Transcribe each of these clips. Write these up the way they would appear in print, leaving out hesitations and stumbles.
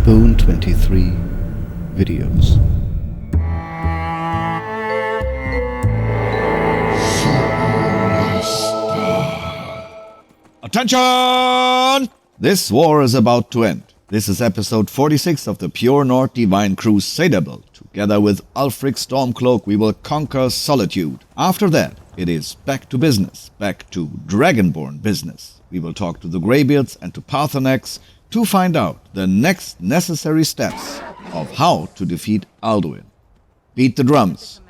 Boon 23 videos. Attention! This war is about to end. This is episode 46 of the Pure Nord Divine Crusader build. Together with Ulfric Stormcloak, we will conquer Solitude. After that, it is back to business, back to Dragonborn business. We will talk to the Greybeards and to Paarthurnax to find out the next necessary steps of how to defeat Alduin. Beat the drums.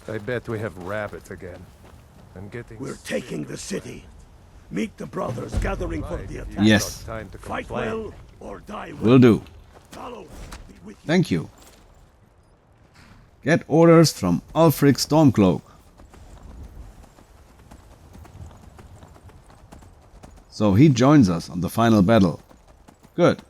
I bet we have rabbits again. We're taking the city. Meet the brothers gathering for the attack. Yes. Fight well or die well. Will do. Follow. Be with you. Thank you. Get orders from Ulfric Stormcloak. So he joins us on the final battle. Good.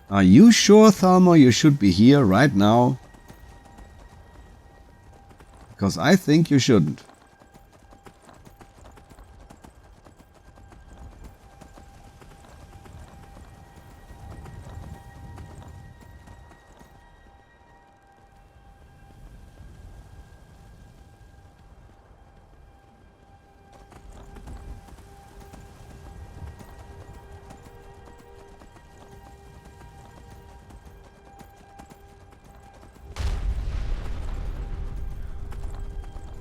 Are you sure, Thalmor, you should be here right now? Because I think you shouldn't.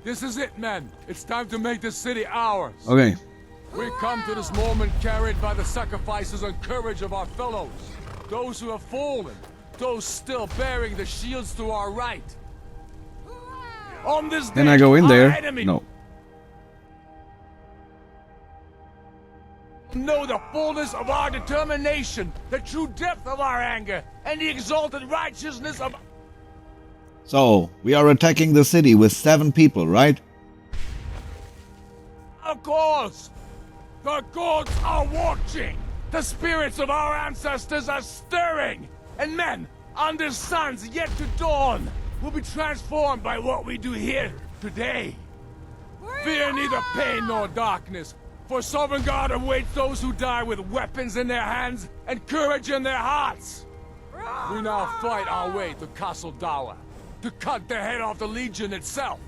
This is it, men. It's time to make this city ours. Okay. We come to this moment carried by the sacrifices and courage of our fellows. Those who have fallen. Those still bearing the shields to our right. On this day, Can I go in our there? enemy No. know the fullness of our determination, the true depth of our anger, and the exalted righteousness of... So, we are attacking the city with 7 people, right? Of course! The gods are watching! The spirits of our ancestors are stirring! And men, under suns yet to dawn, will be transformed by what we do here today. Fear neither pain nor darkness, for Sovereign God awaits those who die with weapons in their hands and courage in their hearts. We now fight our way to Castle Dower, to cut the head off the Legion itself.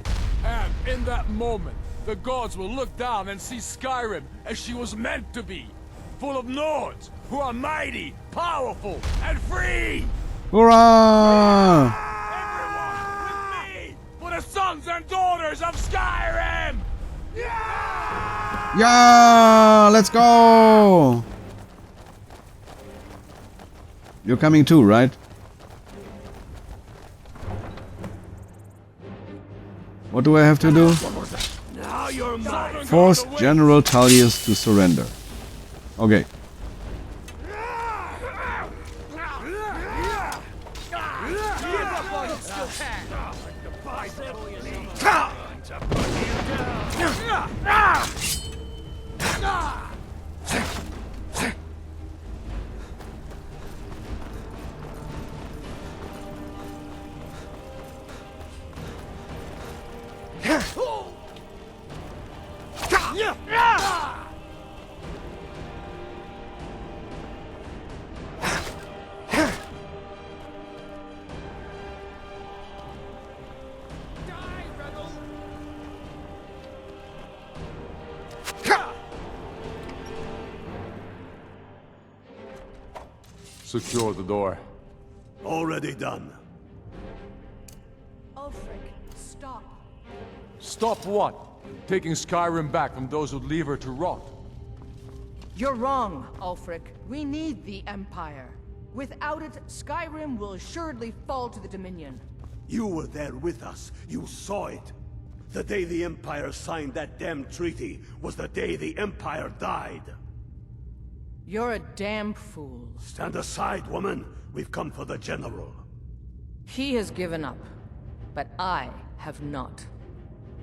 And in that moment, the gods will look down and see Skyrim as she was meant to be, full of Nords who are mighty, powerful, and free! Hurrah! Everyone, with me, for the sons and daughters of Skyrim! Yeah! Yeah! Let's go! You're coming too, right? What do I have to do? Now you're mine. Force General Tullius to surrender. Okay. Secure the door. Already done. Ulfric, stop. Stop what? Taking Skyrim back from those who'd leave her to rot. You're wrong, Ulfric. We need the Empire. Without it, Skyrim will assuredly fall to the Dominion. You were there with us. You saw it. The day the Empire signed that damn treaty was the day the Empire died. You're a damn fool. Stand aside, woman. We've come for the General. He has given up, but I have not.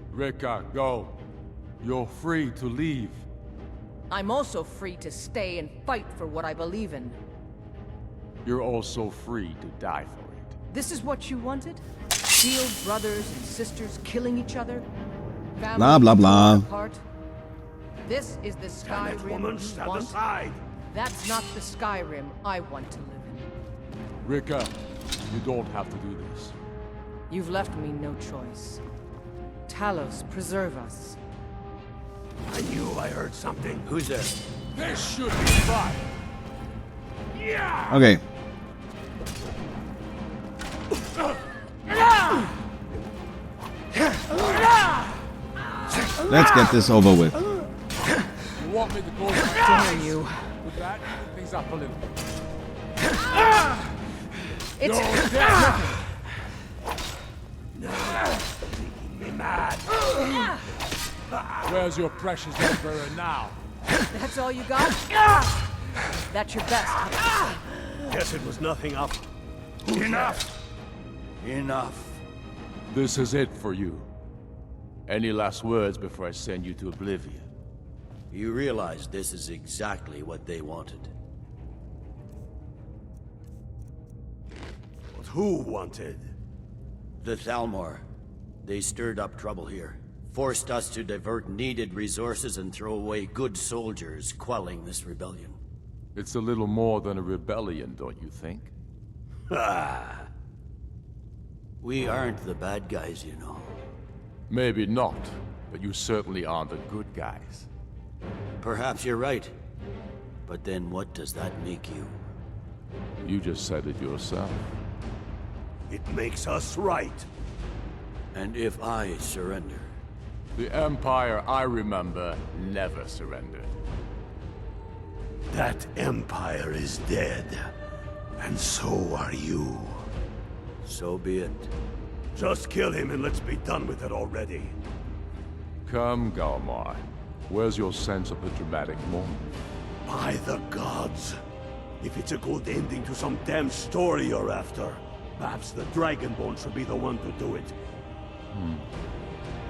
Rika, go. You're free to leave. I'm also free to stay and fight for what I believe in. you're also free to die for it. This is what you wanted? Shield brothers and sisters killing each other? Family Blah, blah, blah. torn apart? This is the Damn it, Skyrim woman, you stand want? aside! That's not the Skyrim I want to live in. Rika, you don't have to do this. You've left me no choice. Talos, preserve us. I knew I heard something. Who's there? This should be fine. Okay. Let's get this over with. You want me to go Damn you. with that? Things up a little. It's You're dead. Me mad. Where's your precious emperor now? That's all you got? That's your best. Guess it was nothing up. Enough! Enough. This is it for you. Any last words before I send you to oblivion? You realize this is exactly what they wanted. But who wanted? The Thalmor. They stirred up trouble here. Forced us to divert needed resources and throw away good soldiers, quelling this rebellion. It's a little more than a rebellion, don't you think? Ah, We aren't the bad guys, you know. Maybe not, but you certainly aren't the good guys. Perhaps you're right. But then what does that make you? You just said it yourself. it makes us right. And if I surrender? The Empire I remember never surrendered. That empire is dead. And so are you. So be it. Just kill him and let's be done with it already. Come, Galmar. Where's your sense of the dramatic moment? By the gods. If it's a good ending to some damn story you're after, perhaps the Dragonborn should be the one to do it.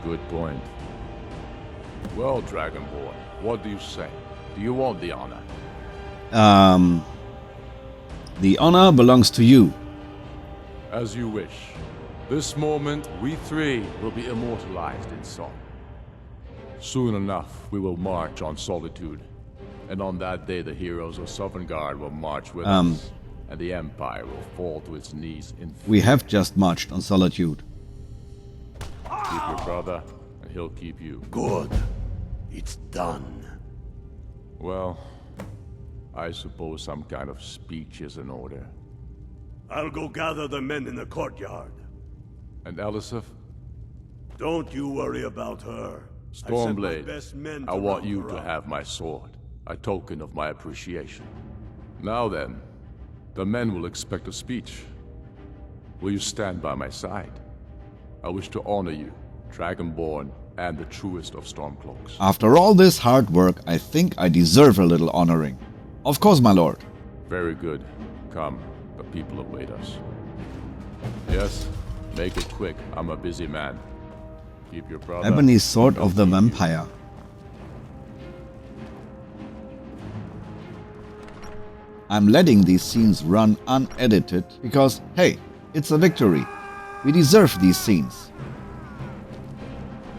Good point. Well, Dragonborn, what do you say? Do you want the honor? The honor belongs to you. As you wish. This moment, we three will be immortalized in song. Soon enough, we will march on Solitude. And on that day, the heroes of Sovngarde will march with us. And the Empire will fall to its knees in fear. We have just marched on Solitude. Keep your brother, and he'll keep you. Good. It's done. Well, I suppose some kind of speech is in order. I'll go gather the men in the courtyard. And Elisif? Don't you worry about her. I've sent my Stormblade, best men I to want round you her to up. have my sword, a token of my appreciation. Now then, the men will expect a speech. Will you stand by my side? I wish to honor you, Dragonborn, and the truest of Stormcloaks. After all this hard work, I think I deserve a little honoring. Of course, my lord. Very good. Come, the people await us. Yes, make it quick. I'm a busy man. Keep your brother. Ebony Sword of the Vampire. I'm letting these scenes run unedited because, hey, it's a victory. We deserve these scenes.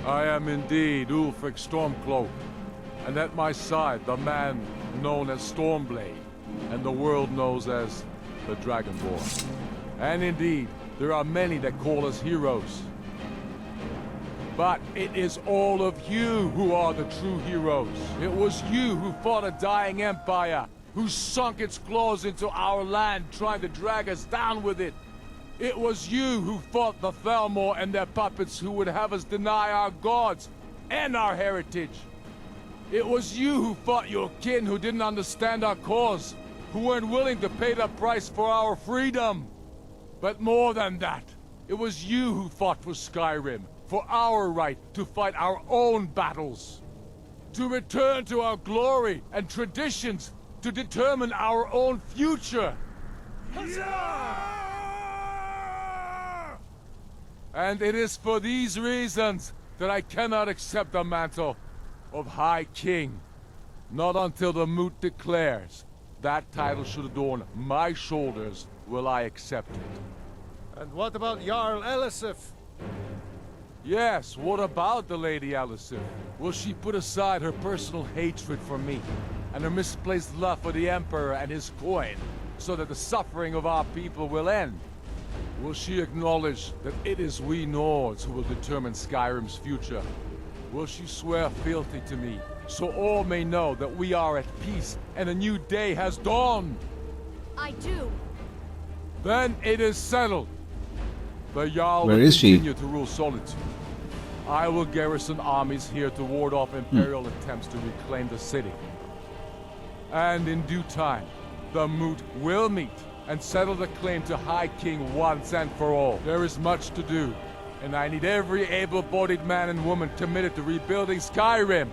I am indeed Ulfric Stormcloak, and at my side the man known as Stormblade, and the world knows as the Dragonborn. And indeed, there are many that call us heroes. But it is all of you who are the true heroes. It was you who fought a dying empire, who sunk its claws into our land trying to drag us down with it. It was you who fought the Thalmor and their puppets who would have us deny our gods and our heritage. It was you who fought your kin who didn't understand our cause, who weren't willing to pay the price for our freedom. But more than that, it was you who fought for Skyrim, for our right to fight our own battles, to return to our glory and traditions, to determine our own future. And it is for these reasons that I cannot accept the mantle of High King. Not until the moot declares that title should adorn my shoulders, will I accept it. And what about Jarl Elisif? Yes, what about the Lady Elisif? Will she put aside her personal hatred for me, and her misplaced love for the Emperor and his coin, so that the suffering of our people will end? Will she acknowledge that it is we Nords who will determine Skyrim's future? Will she swear fealty to me, so all may know that we are at peace and a new day has dawned? I do. Then it is settled. The Jarl Where will is she? continue to rule Solitude. I will garrison armies here to ward off Imperial attempts to reclaim the city. And in due time, the Moot will meet and settle the claim to High King once and for all. There is much to do, and I need every able-bodied man and woman committed to rebuilding Skyrim.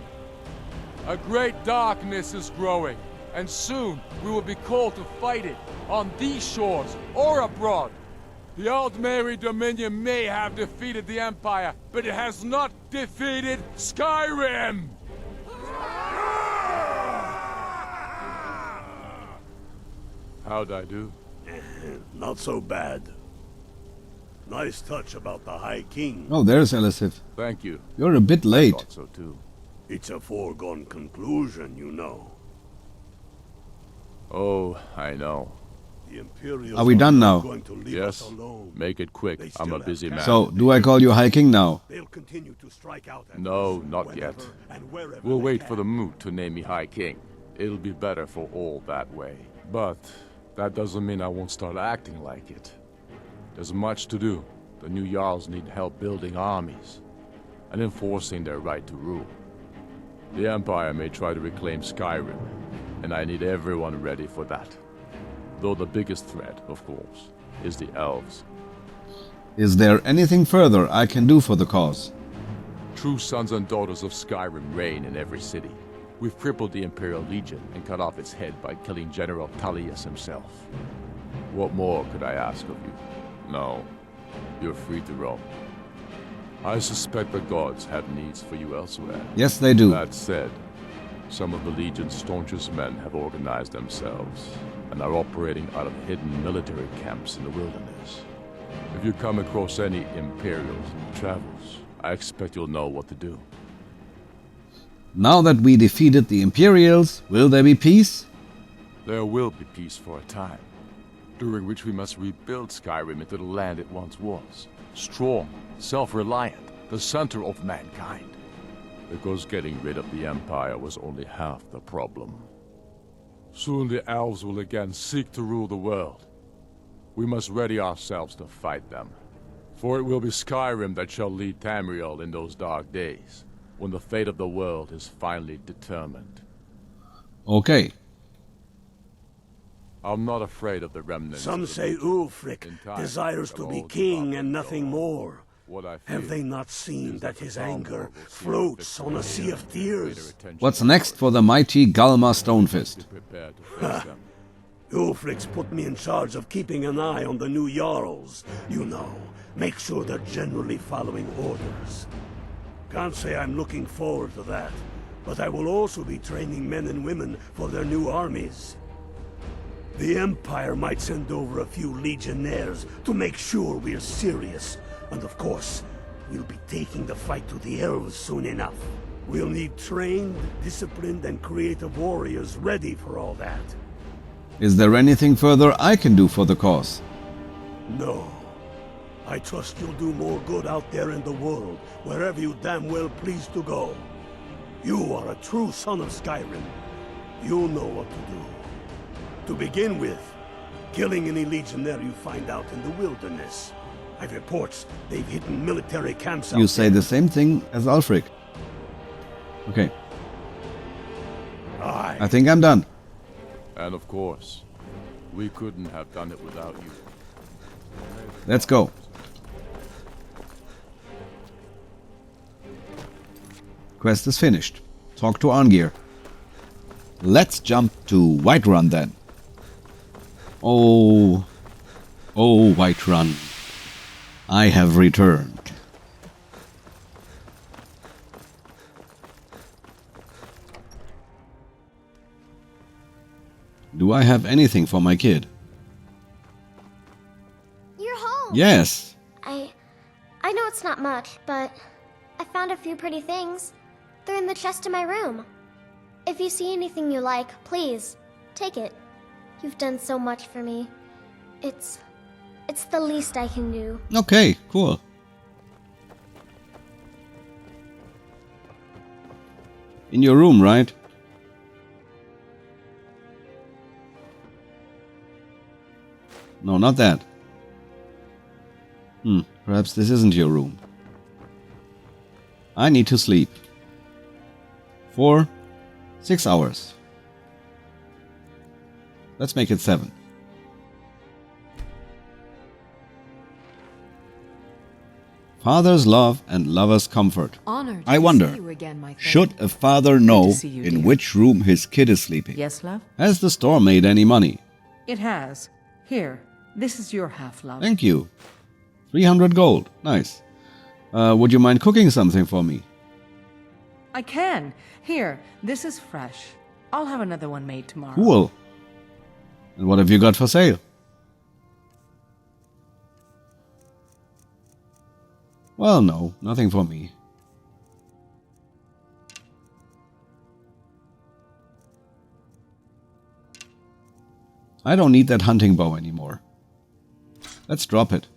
A great darkness is growing, and soon we will be called to fight it, on these shores or abroad. The Aldmeri Dominion may have defeated the Empire, but it has not defeated Skyrim! How'd I do? Not so bad. Nice touch about the High King. Oh, there's Elisif. Thank you. You're a bit late. Thought so too. It's a foregone conclusion, you know. Oh, I know. The Imperials Are we done not now? going to leave Yes. us alone. Make it quick. They I'm still a have busy man. castles. So, do I call you High King now? They'll continue to strike out at No, us not whenever yet. and wherever We'll they wait can. for the Moot to name me High King. It'll be better for all that way. But that doesn't mean I won't start acting like it. There's much to do. The new Jarls need help building armies and enforcing their right to rule. The Empire may try to reclaim Skyrim, and I need everyone ready for that. Though the biggest threat, of course, is the elves. Is there anything further I can do for the cause? True sons and daughters of Skyrim reign in every city. We've crippled the Imperial Legion and cut off its head by killing General Tullius himself. What more could I ask of you? No, you're free to roam. I suspect the gods have needs for you elsewhere. Yes, they do. That said, some of the Legion's staunchest men have organized themselves and are operating out of hidden military camps in the wilderness. If you come across any Imperials in your travels, I expect you'll know what to do. Now that we defeated the Imperials, will there be peace? There will be peace for a time, during which we must rebuild Skyrim into the land it once was. Strong, self-reliant, the center of mankind. Because getting rid of the Empire was only half the problem. Soon the elves will again seek to rule the world. We must ready ourselves to fight them. For it will be Skyrim that shall lead Tamriel in those dark days, when the fate of the world is finally determined. Okay. I'm not afraid of the remnants. Some of the say Legion. Ulfric In time, desires they'll to be all king give up and nothing go. more. What I Have fear they not seen is that the his Thalmor anger will see floats victory on a sea of and tears? greater attention What's to next ours. for the mighty Galma Stonefist? Prepare to face them. Ulfric's put me in charge of keeping an eye on the new Jarls. You know, make sure they're generally following orders. Can't say I'm looking forward to that, but I will also be training men and women for their new armies. The Empire might send over a few legionnaires to make sure we're serious. And of course, we'll be taking the fight to the elves soon enough. We'll need trained, disciplined, and creative warriors ready for all that. Is there anything further I can do for the cause? No. I trust you'll do more good out there in the world, wherever you damn well please to go. You are a true son of Skyrim. You'll know what to do. To begin with, killing any legionnaire you find out in the wilderness. I've reports they've hidden military camps out You say there. the same thing as Ulfric. Okay, Aye. I think I'm done. And of course, we couldn't have done it without you. Let's go. Quest is finished. Talk to Arngeir. Let's jump to Whiterun then. Oh, Whiterun. I have returned. Do Do I have anything for my kid? You're home. Yes. I know it's not much, but I found a few pretty things. They're in the chest in my room. If you see anything you like, please, take it. You've done so much for me. It's the least I can do. Okay, cool. In your room, right? No, not that. Perhaps this isn't your room. I need to sleep. 6 hours. Let's make it 7. Father's love and lover's comfort. Honored I to wonder, see you again, my friend. should a father know see you, in dear. which room his kid is sleeping? Yes, love? Has the store made any money? It has. Here, this is your half, love. Thank you. 300 gold. Nice. Would you mind cooking something for me? I can. Here, this is fresh. I'll have another one made tomorrow. Cool. And what have you got for sale? Well, no, nothing for me. I don't need that hunting bow anymore. Let's drop it.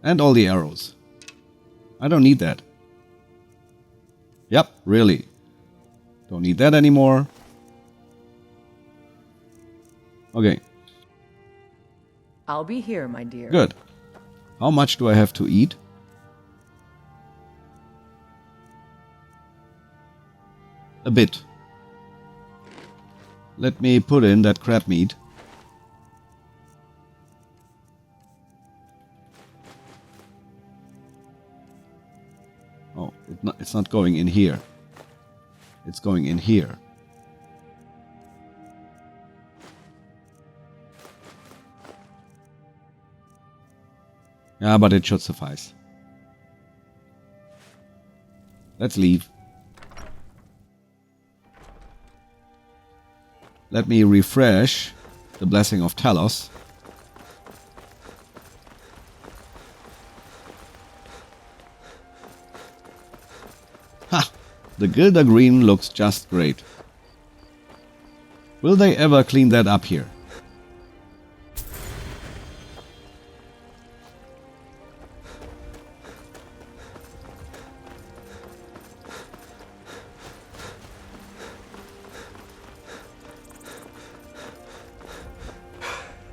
And all the arrows. I don't need that. Yep, really. Don't need that anymore. Okay, I'll be here, my dear. good. How much do I have to eat? A bit. Let me put in that crab meat. Oh, it's not going in here. It's going in here. Yeah, but it should suffice. Let's leave. Let me refresh the Blessing of Talos. Ha! The Gilder Green looks just great. Will they ever clean that up here?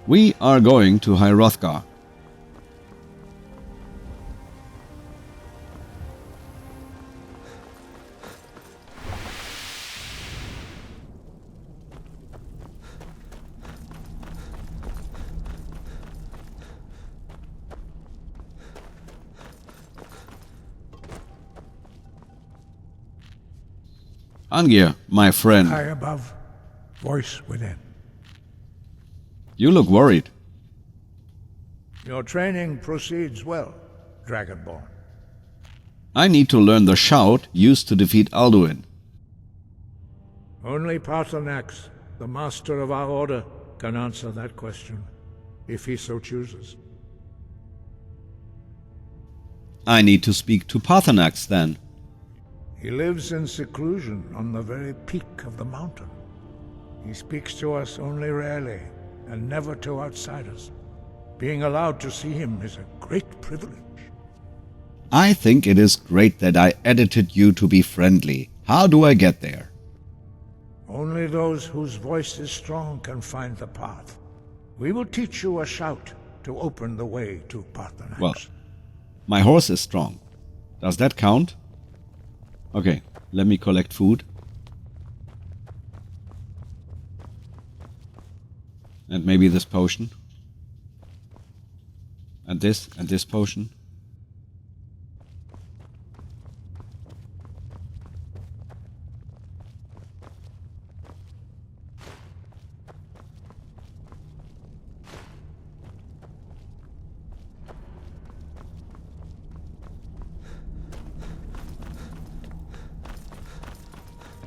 We are going to Hrothgar. Arngeir, my friend. High above, voice within. You look worried. Your training proceeds well, Dragonborn. I need to learn the shout used to defeat Alduin. Only Paarthurnax, the master of our order, can answer that question, if he so chooses. I need to speak to Paarthurnax then. He lives in seclusion on the very peak of the mountain. He speaks to us only rarely, and never to outsiders. Being allowed to see him is a great privilege. I think it is great that I edited you to be friendly. How do I get there? Only those whose voice is strong can find the path. We will teach you a shout to open the way to Paarthurnax. Well, my horse is strong. Does that count? Okay, let me collect food. And maybe this potion. And this potion.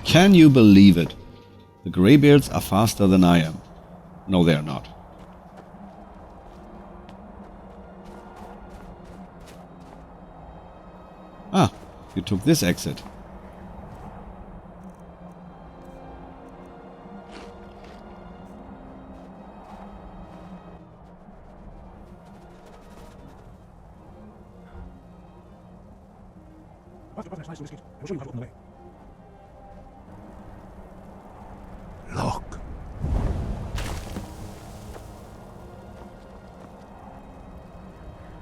Can you believe it? The Greybeards are faster than I am. No, they are not. Ah, you took this exit. Paarthurnax lies to this gate. I will show you how to open the way. Lock.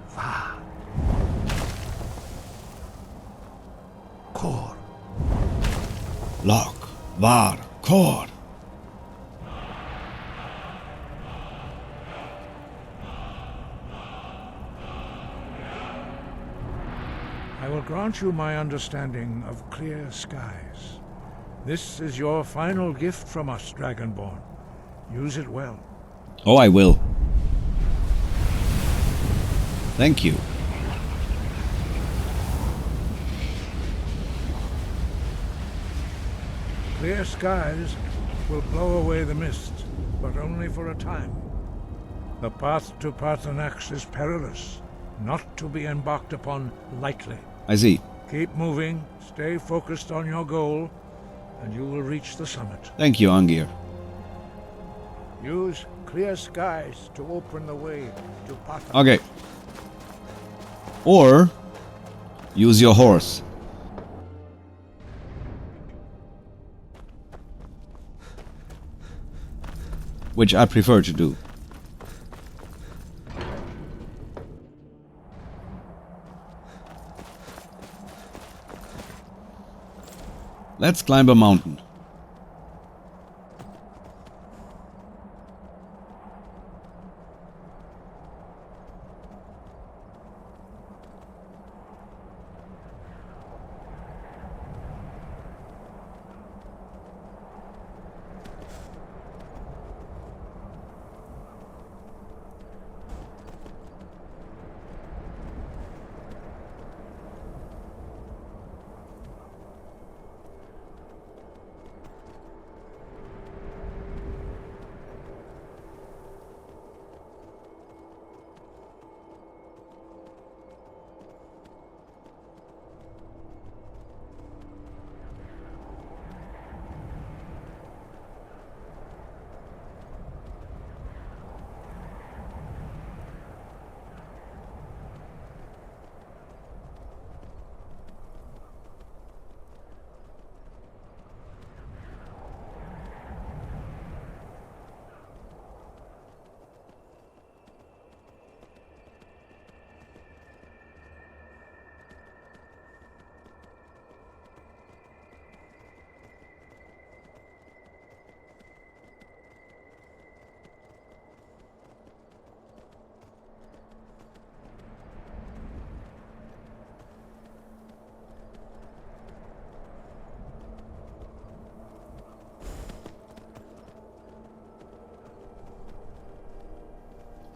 Va. Kor. Lock, var, kor. I will grant you my understanding of clear skies. This is your final gift from us, Dragonborn. Use it well. Oh, I will. Thank you. Clear skies will blow away the mist, but only for a time. The path to Paarthurnax is perilous, not to be embarked upon lightly. I see. Keep moving, stay focused on your goal, and you will reach the summit. Thank you, Arngeir. Use clear skies to open the way to Paarthurnax. Okay. Or use your horse. Which I prefer to do. Let's climb a mountain.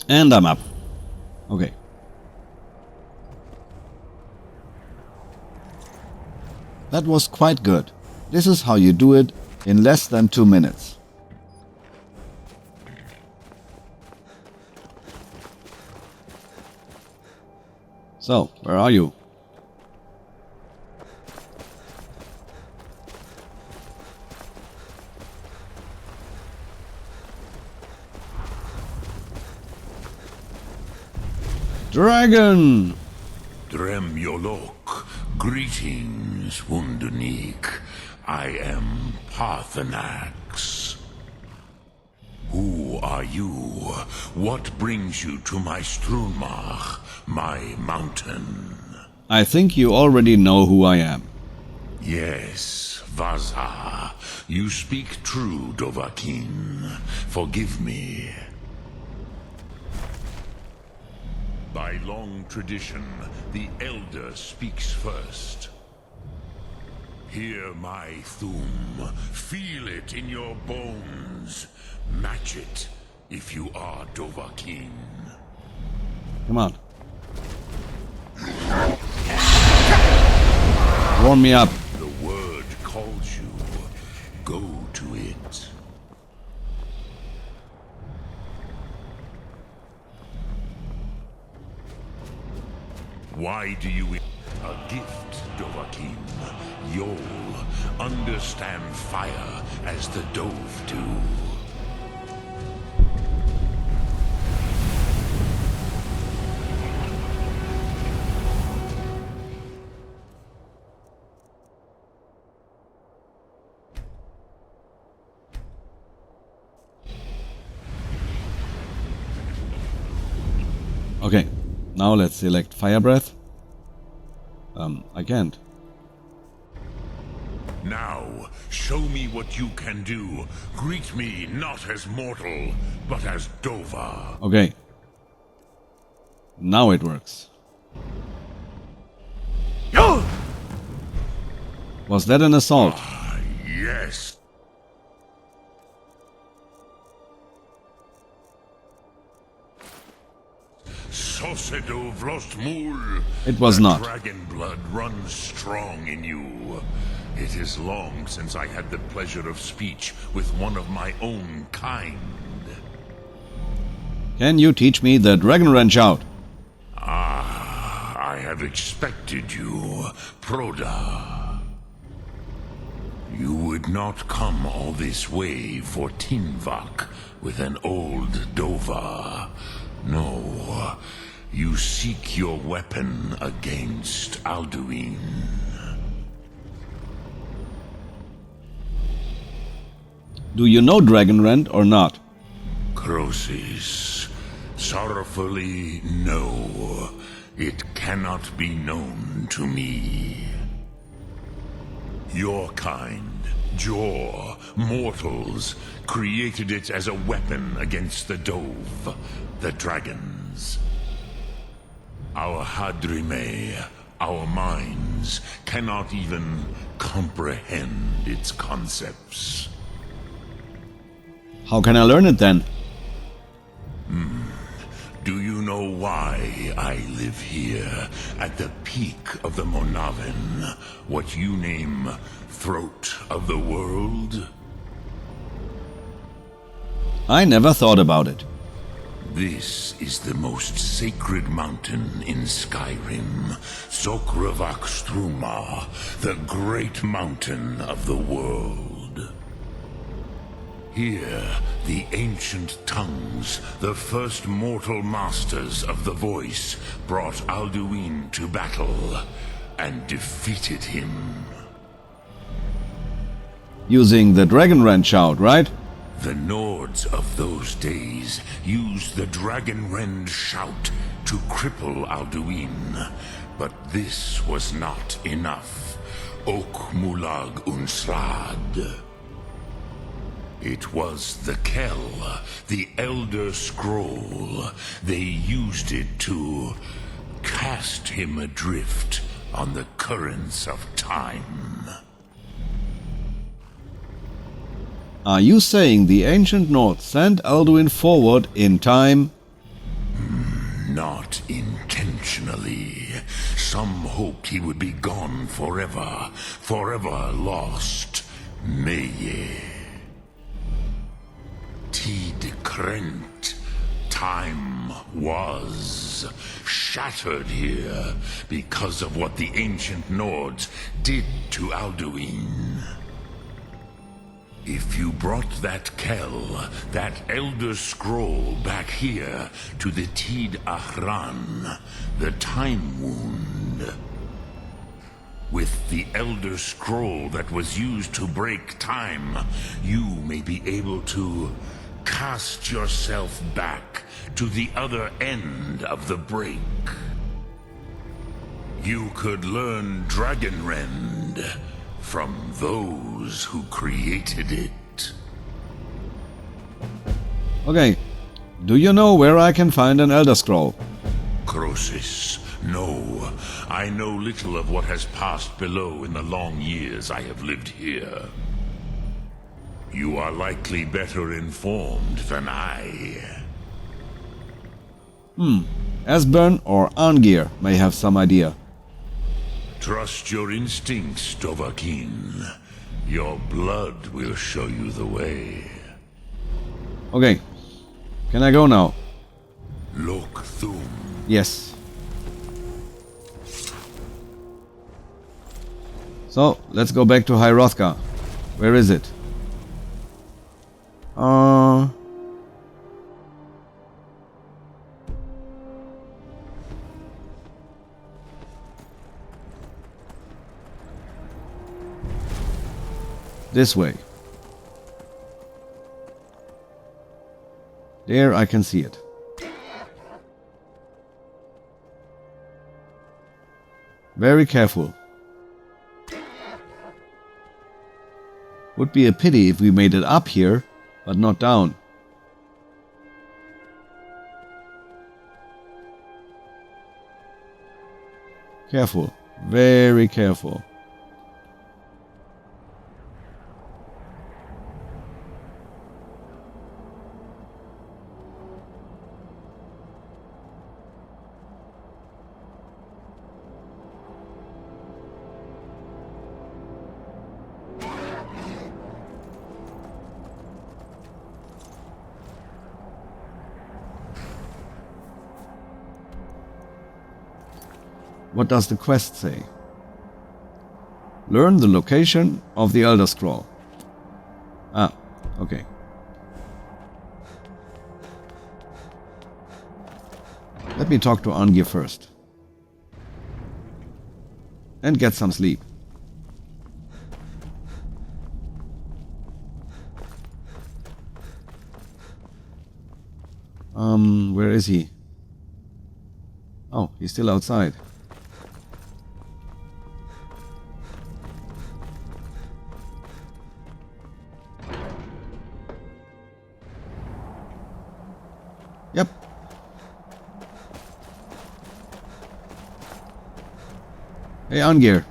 And I'm up. Okay. That was quite good. This is how you do it in less than 2 minutes. So, where are you? Dragon! Drem Yolok, greetings, Wunderneek. I am Paarthurnax. Who are you? What brings you to my Strunmach, my mountain? I think you already know who I am. Yes, Vaza. You speak true, Dovahkiin. Forgive me. By long tradition, the Elder speaks first. Hear my Thum. Feel it in your bones. Match it if you are Dovahkiin. Come on. Warm me up. The word calls you. Go to it. Why do you... A gift, Dovahkiin. You'll understand fire as the Dove do. Okay, now let's select Fire Breath. I can't. Now, show me what you can do. Greet me not as mortal, but as Dova. Okay. Now it works. Was that an assault? Yes. It was not. Dragon blood runs strong in you. It is long since I had the pleasure of speech with one of my own kind. Can you teach me the Dragonrend shout? I have expected you, Proda. You would not come all this way for Tinvak with an old Dova. No, you seek your weapon against Alduin. Do you know Dragonrend or not? Crosis, sorrowfully, no. It cannot be known to me. Your kind, Jor, mortals, created it as a weapon against the Dove, the dragons. Our Hadrime, our minds, cannot even comprehend its concepts. How can I learn it then? Do you know why I live here, at the peak of the Monavin, what you name Throat of the World? I never thought about it. This is the most sacred mountain in Skyrim, Sokravakstruma, the great mountain of the world. Here, the ancient tongues, the first mortal masters of the voice, brought Alduin to battle and defeated him. Using the Dragonrend shout, right? The Nords of those days used the Dragonrend shout to cripple Alduin, but this was not enough. Ok Mulag Unsrad. It was the Kell, the Elder Scroll. They used it to cast him adrift on the currents of time. Are you saying the ancient North sent Alduin forward in time? Not intentionally. Some hoped he would be gone forever, forever lost. Meye. Tid Krent. Time was shattered here because of what the ancient Nords did to Alduin. If you brought that Kell, that Elder Scroll back here to the Tid Ahran, the Time Wound, with the Elder Scroll that was used to break time, you may be able to cast yourself back to the other end of the break. You could learn Dragonrend from those who created it. Okay. Do you know where I can find an Elder Scroll? Crosis, no. I know little of what has passed below in the long years I have lived here. You are likely better informed than I. Esbern or Arngeir may have some idea. Trust your instincts, Dovahkiin. Your blood will show you the way. Okay. Can I go now? Lok Thum. Yes. So, let's go back to Hrothgar. Where is it? This way. There I can see it. Very careful. Would be a pity if we made it up here, but not down. Careful. Very careful. What does the quest say? Learn the location of the Elder Scroll. Ah, okay. Let me talk to Arngeir first. And get some sleep. Where is he? Oh, he's still outside. Yep. Hey, Arngeir.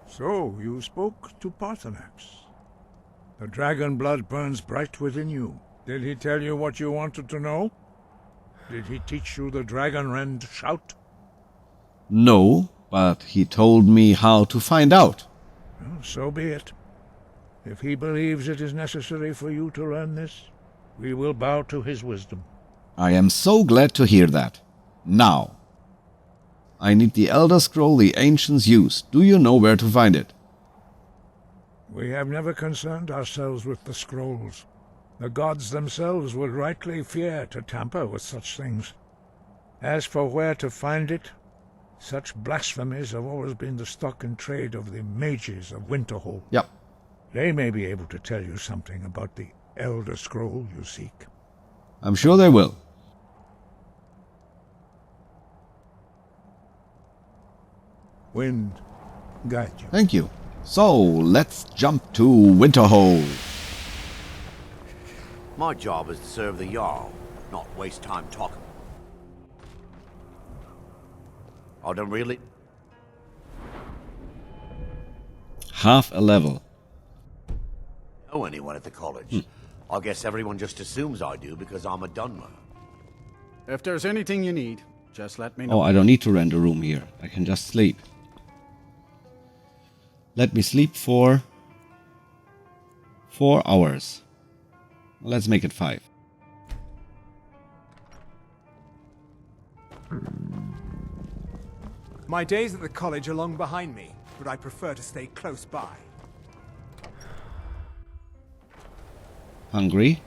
So, you spoke to Paarthurnax. The dragon blood burns bright within you. Did he tell you what you wanted to know? Did he teach you the Dragonrend shout? No, but he told me how to find out. Well, so be it. If he believes it is necessary for you to learn this, we will bow to his wisdom. I am so glad to hear that. Now, I need the Elder Scroll the Ancients used. Do you know where to find it? We have never concerned ourselves with the scrolls. The gods themselves would rightly fear to tamper with such things. As for where to find it, such blasphemies have always been the stock in trade of the mages of Winterhold. Yep. They may be able to tell you something about the Elder Scroll you seek. I'm sure they will. Wind, guide you. Thank you. So, let's jump to Winterhold. My job is to serve the Jarl, not waste time talking. I don't really... Half a level. know anyone at the college. I guess everyone just assumes I do because I'm a Dunmer. If there's anything you need, just let me know. Oh, I don't need to rent a room here. I can just sleep. Let me sleep for 4 hours. Let's make it 5. My days at the college are long behind me, but I prefer to stay close by. Hungry?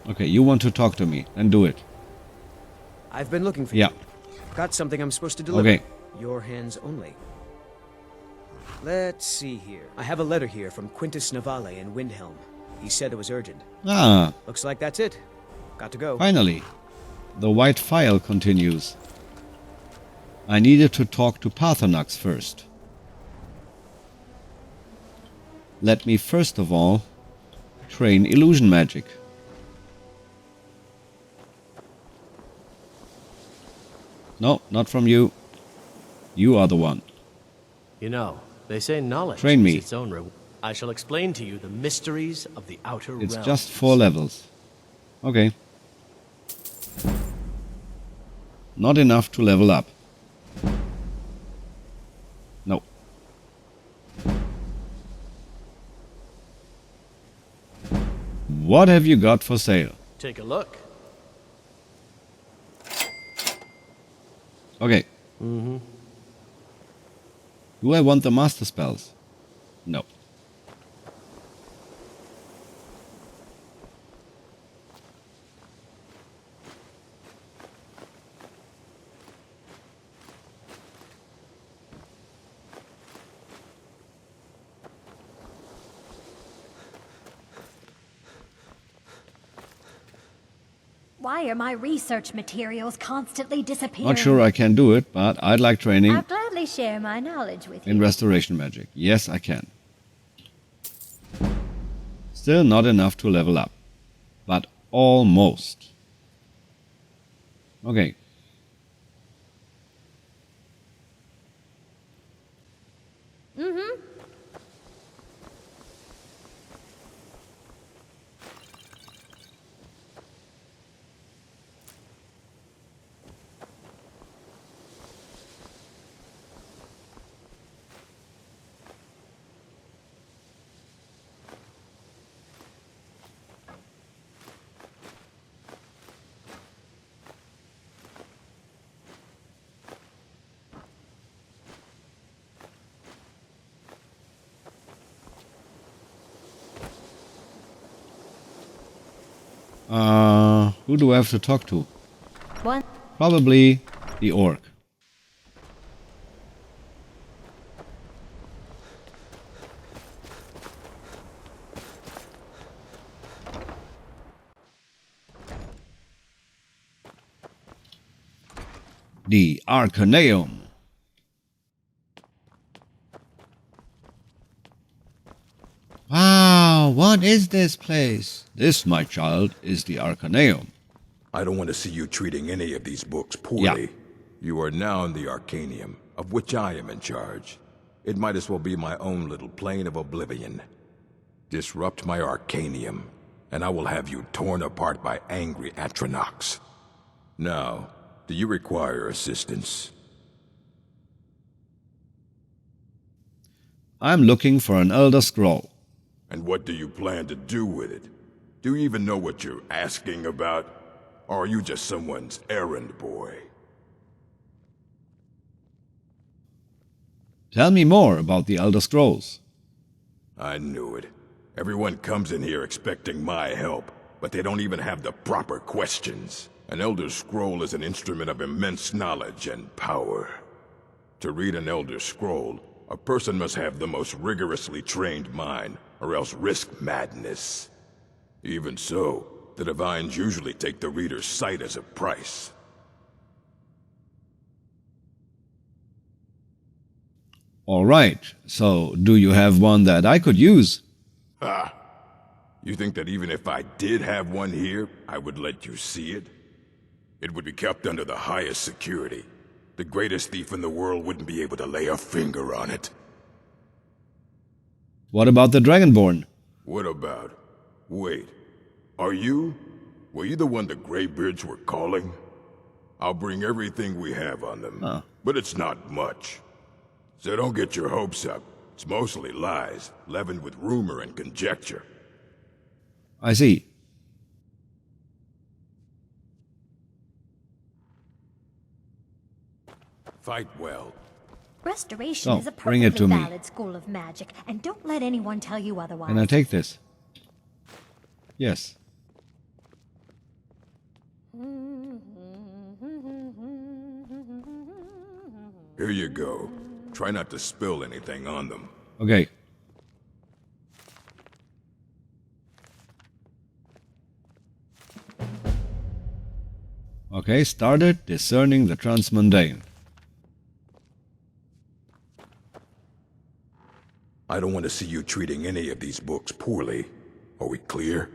Okay, you want to talk to me, then do it. I've been looking for you. Got something I'm supposed to deliver. Okay. Your hands only. Let's see here. I have a letter here from Quintus Navale in Windhelm. He said it was urgent. Ah. Looks like that's it. Got to go. Finally. The white file continues. I needed to talk to Paarthurnax first. Let me first of all train illusion magic. No, not from you. You are the one. You know, they say knowledge Train me. is its own reward. I shall explain to you the mysteries of the outer It's realms. just 4 levels. Okay. not enough to level up. No. What have you got for sale? Take a look. Okay. Mm-hmm. Do I want the master spells? No. Why are my research materials constantly disappearing? Not sure I can do it, but I'd like training I'll gladly share my knowledge with you. in restoration magic. Yes, I can. Still not enough to level up, but almost. Okay. Mm-hmm. Who do I have to talk to? What? Probably the orc. The Arcaneum. Wow, what is this place? This, my child, is the Arcaneum. I don't want to see you treating any of these books poorly. Yeah. You are now in the Arcanium, of which I am in charge. It might as well be my own little plane of oblivion. Disrupt my Arcanium, and I will have you torn apart by angry Paarthurnax. Now, do you require assistance? I'm looking for an Elder Scroll. And what do you plan to do with it? Do you even know what you're asking about? Or are you just someone's errand boy? Tell me more about the Elder Scrolls. I knew it. Everyone comes in here expecting my help, but they don't even have the proper questions. An Elder Scroll is an instrument of immense knowledge and power. To read an Elder Scroll, a person must have the most rigorously trained mind, or else risk madness. Even so, the Divines usually take the reader's sight as a price. All right, so do you have one that I could use? Ah, you think that even if I did have one here, I would let you see it? It would be kept under the highest security. The greatest thief in the world wouldn't be able to lay a finger on it. What about the Dragonborn? What about? Wait, were you the one the Greybeards were calling? I'll bring everything we have on them, but it's not much. So don't get your hopes up. It's mostly lies, leavened with rumor and conjecture. I see. Fight well. Restoration Oh, is a bring it perfectly to me. valid school of magic, and don't let anyone tell you otherwise. Can I take this? Yes. Here you go. Try not to spill anything on them. Okay. Okay, started discerning the transmundane. I don't want to see you treating any of these books poorly. Are we clear?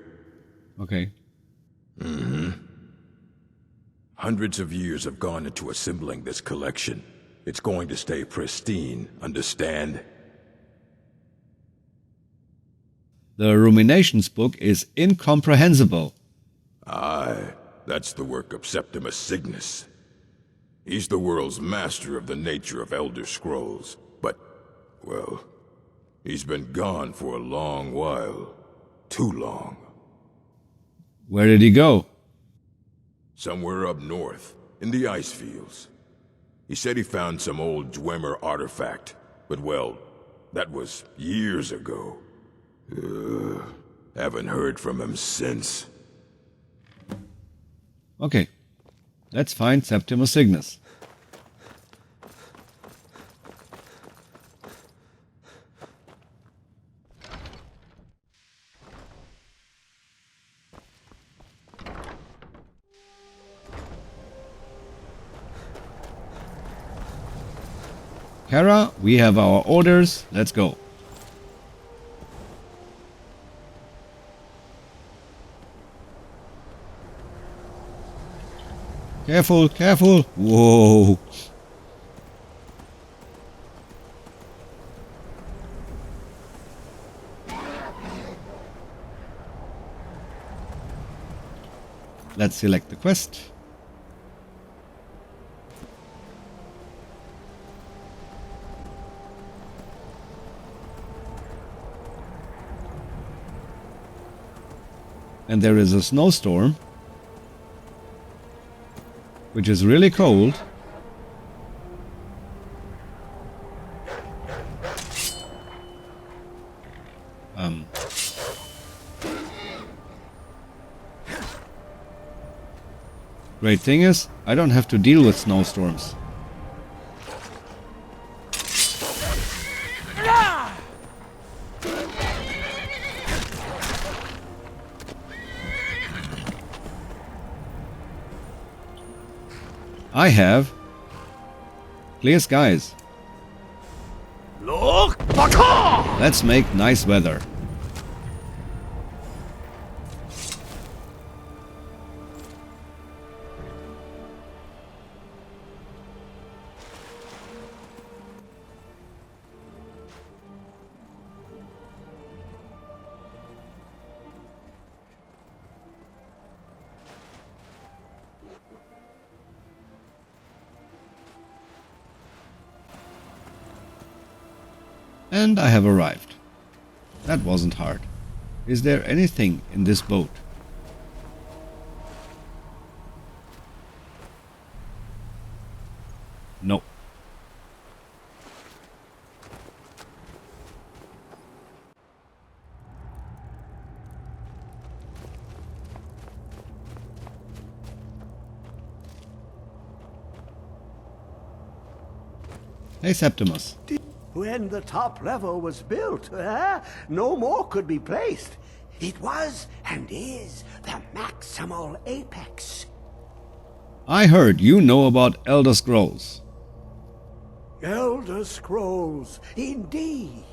Okay. Mm-hmm. Hundreds of years have gone into assembling this collection. It's going to stay pristine, understand? The Ruminations book is incomprehensible. Aye, that's the work of Septimus Signus. He's the world's master of the nature of Elder Scrolls, but, well, he's been gone for a long while. Too long. Where did he go? Somewhere up north, in the ice fields. He said he found some old Dwemer artifact, but well, that was years ago. Haven't heard from him since. Okay, let's find Septimus Signus. Kara, we have our orders. Let's go. Careful, careful. Whoa. Let's select the quest. And there is a snowstorm, which is really cold. Great thing is, I don't have to deal with snowstorms. I have clear skies. Let's make nice weather. And I have arrived. That wasn't hard. Is there anything in this boat? No. Hey, Septimus. When the top level was built, no more could be placed. It was and is the maximal apex. I heard you know about Elder Scrolls. Elder Scrolls, indeed.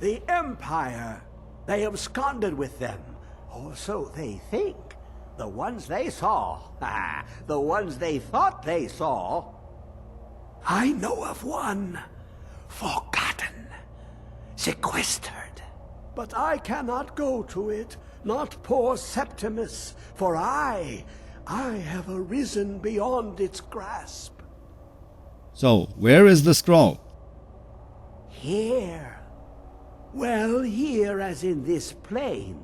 The Empire. They absconded with them, or so they think. The ones they saw, the ones they thought they saw. I know of one. Forgotten. Sequestered. But I cannot go to it, not poor Septimus, for I have arisen beyond its grasp. So, where is the scroll? Here. Well, here as in this plain.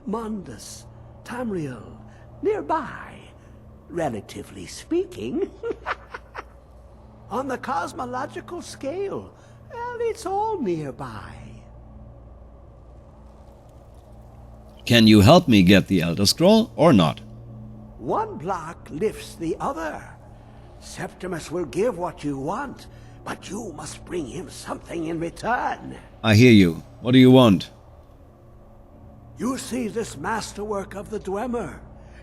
Mundus, Tamriel, nearby, relatively speaking. On the cosmological scale, well, it's all nearby. Can you help me get the Elder Scroll or not? One block lifts the other. Septimus will give what you want, but you must bring him something in return. I hear you. What do you want? You see this masterwork of the Dwemer,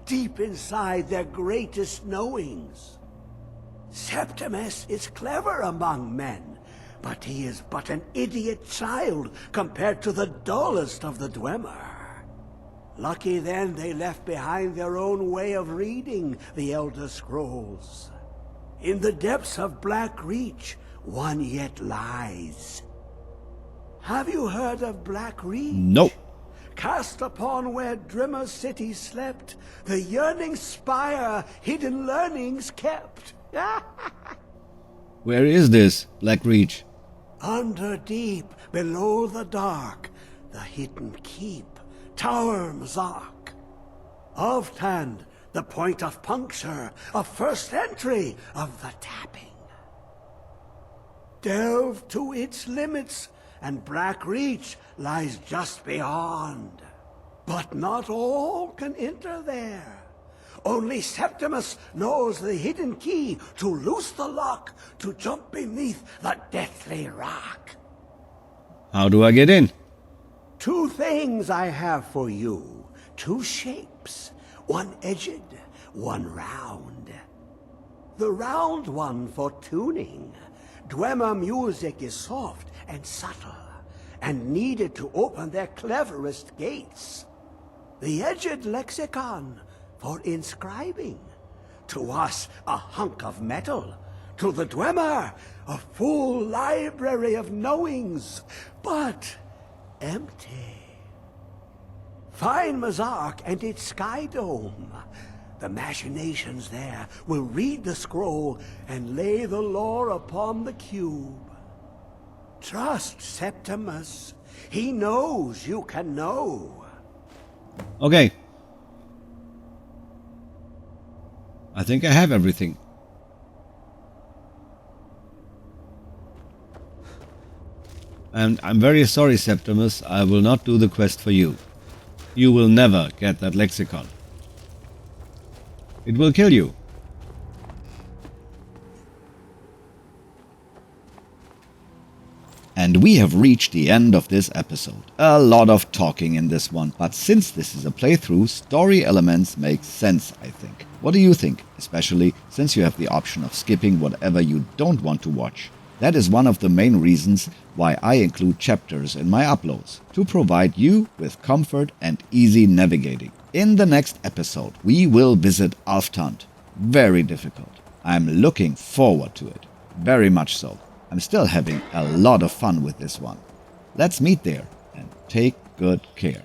deep inside their greatest knowings. Septimus is clever among men, but he is but an idiot child compared to the dullest of the Dwemer. Lucky then they left behind their own way of reading the Elder Scrolls. In the depths of Black Reach, one yet lies. Have you heard of Black Reach? Nope. Cast upon where Drimmer City slept, the yearning spire hidden learnings kept. Where is this, Black Reach? Under deep, below the dark, the hidden keep, Tower Mazark. Oftand, the point of puncture, of first entry of the tapping. Delve to its limits, and Black Reach lies just beyond. But not all can enter there. Only Septimus knows the hidden key to loose the lock, to jump beneath the deathly rock. How do I get in? 2 things I have for you. 2 shapes. One edged, one round. The round one for tuning. Dwemer music is soft and subtle, and needed to open their cleverest gates. The edged lexicon for inscribing. To us, a hunk of metal. To the Dwemer, a full library of knowings, but empty. Find Mazark and its sky dome. The machinations there will read the scroll and lay the lore upon the cube. Trust Septimus. He knows you can know. Okay. I think I have everything. And I'm very sorry, Septimus, I will not do the quest for you. You will never get that lexicon. It will kill you. And we have reached the end of this episode. A lot of talking in this one, but since this is a playthrough, story elements make sense, I think. What do you think? Especially since you have the option of skipping whatever you don't want to watch. That is one of the main reasons why I include chapters in my uploads, to provide you with comfort and easy navigating. In the next episode, we will visit Alftand. Very difficult. I'm looking forward to it. Very much so. I'm still having a lot of fun with this one. Let's meet there and take good care.